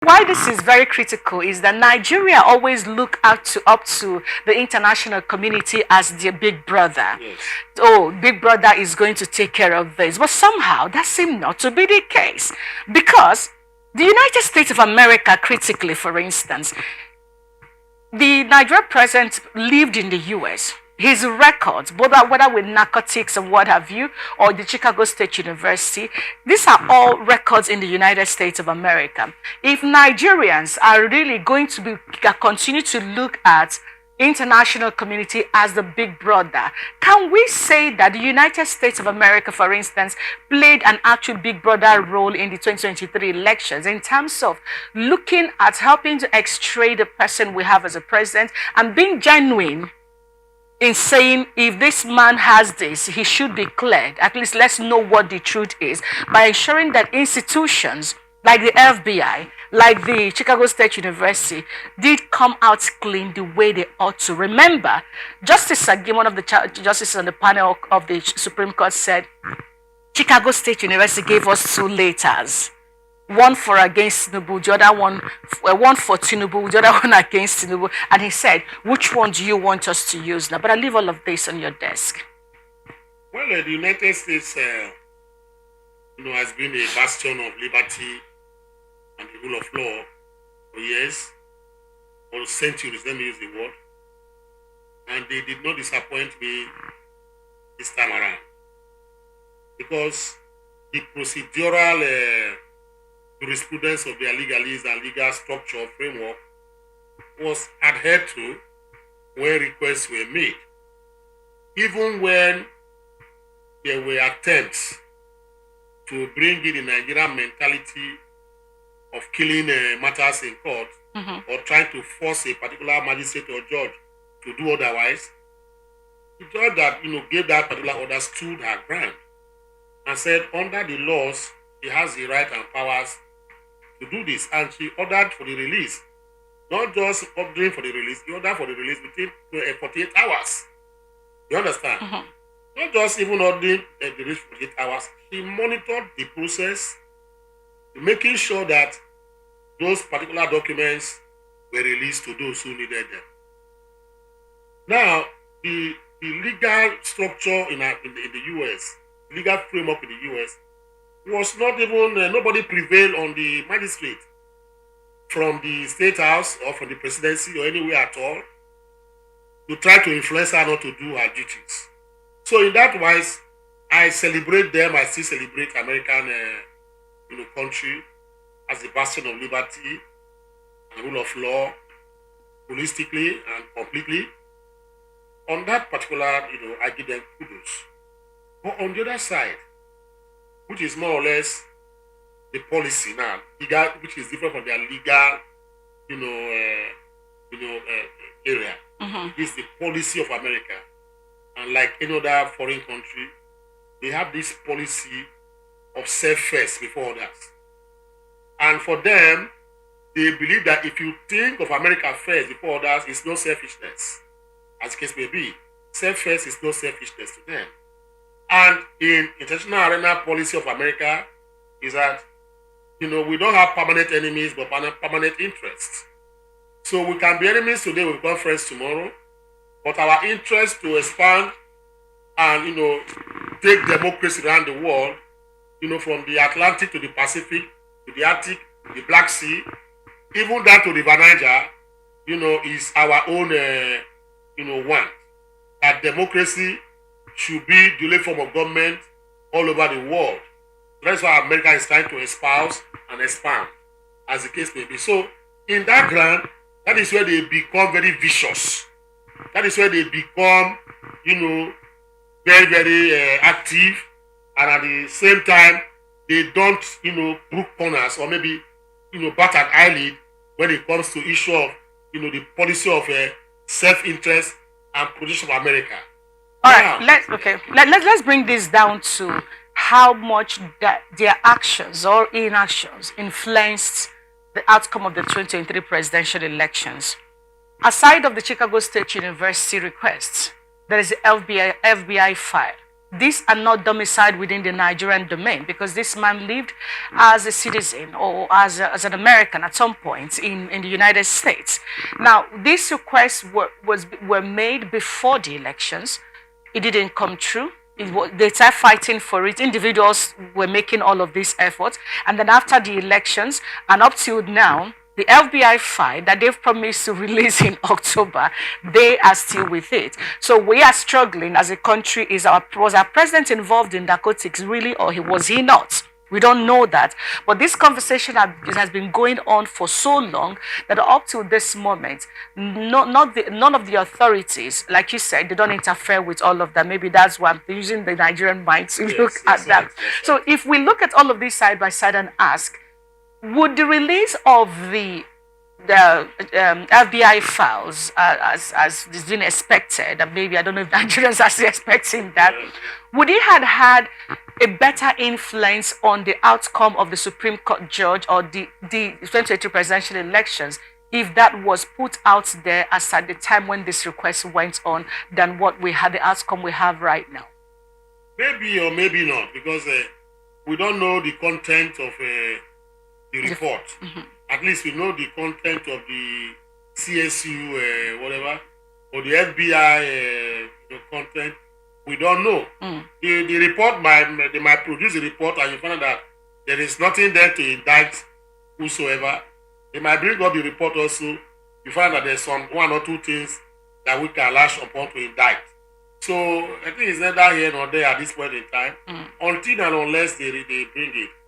Why this is very critical is that Nigeria always look up to the international community as their big brother. Yes. Oh, big brother is going to take care of this. But somehow that seemed not to be the case. Because the United States of America, critically, for instance, the Nigerian president lived in the US. His records, whether with narcotics and what have you, or the Chicago State University, these are all records in the United States of America. If Nigerians are really going to continue to look at international community as the big brother, can we say that the United States of America, for instance, played an actual big brother role in the 2023 elections in terms of looking at helping to extradite the person we have as a president and being genuine in saying, if this man has this, he should be cleared. At least let's know what the truth is, by ensuring that institutions like the FBI, like the Chicago State University, did come out clean the way they ought to. Remember, Justice Agim, one of the justices on the panel of the Supreme Court, said Chicago State University gave us two letters. One for against Tinubu, the other one for Tinubu, the other one against Tinubu. And he said, which one do you want us to use now? But I leave all of this on your desk. Well, the United States, has been a bastion of liberty and the rule of law for years, or centuries, let me use the word. And they did not disappoint me this time around. Because the procedural jurisprudence of their legalese and legal structure framework was adhered to when requests were made. Even when there were attempts to bring in the Nigerian mentality of killing matters in court, or trying to force a particular magistrate or judge to do otherwise, the judge that gave that particular order stood her ground and said, under the laws, she has the right and powers to do this, and she ordered for the release. Not just ordering for the release, she ordered for the release within 48 hours. You understand? Not just even ordering the release for 48 hours, she monitored the process, making sure that those particular documents were released to those who needed them. Now, the legal structure in the US, legal framework in the US, was not even, nobody prevailed on the magistrate from the state house or from the presidency or anywhere at all to try to influence her not to do her duties. So in that wise, I celebrate them. I still celebrate American country as the bastion of liberty and rule of law, holistically and completely. On that particular, I give them kudos. But on the other side, which is more or less the policy now, legal, which is different from their legal, area. This is the policy of America, and like any other foreign country, they have this policy of self first before others. And for them, they believe that if you think of America first before others, it's no selfishness. As the case may be, self first is no selfishness to them. And in international arena policy of America is that, we don't have permanent enemies, but permanent interests. So we can be enemies today, we become friends tomorrow, but our interest to expand and, take democracy around the world, from the Atlantic to the Pacific, to the Arctic, the Black Sea, even down to River Niger, is our own, want. That democracy should be the only form of government all over the world. That's why America is trying to espouse and expand, as the case may be. So, in that ground, that is where they become very vicious. That is where they become, very, very active, and at the same time, they don't, brook corners or maybe, bat an eyelid when it comes to issue of, the policy of self-interest and protection of America. All right, let's bring this down to how much that their actions or inactions influenced the outcome of the 2023 presidential elections. Aside of the Chicago State University requests, there is the FBI file. these are not domiciled within the Nigerian domain, because this man lived as a citizen or as an American at some point in the United States. Now, these requests were made before the elections. It didn't come true. They started fighting for it. Individuals were making all of these efforts. And then after the elections and up till now, the FBI file that they've promised to release in October, they are still with it. So we are struggling as a country. Was our president involved in narcotics really, or was he not? We don't know that. But this conversation has been going on for so long that up to this moment, none of the authorities, like you said, they don't interfere with all of that. Maybe that's why I'm using the Nigerian mind to look at that. Right. So if we look at all of these side by side and ask, would the release of the FBI files, as has been expected, and maybe I don't know if Nigerians are still expecting that, would it have had a better influence on the outcome of the Supreme Court judge or the 2022 presidential elections if that was put out there as at the time when this request went on than what we had, the outcome we have right now? Maybe or maybe not, because we don't know the content of the report. At least we know the content of the CSU, whatever, or the FBI content. We don't know. The report they might produce a report and you find out that there is nothing there to indict whosoever. They might bring up the report also. You find that there's one or two things that we can lash upon to indict. So I think it's neither here nor there at this point in time, until and unless they bring it.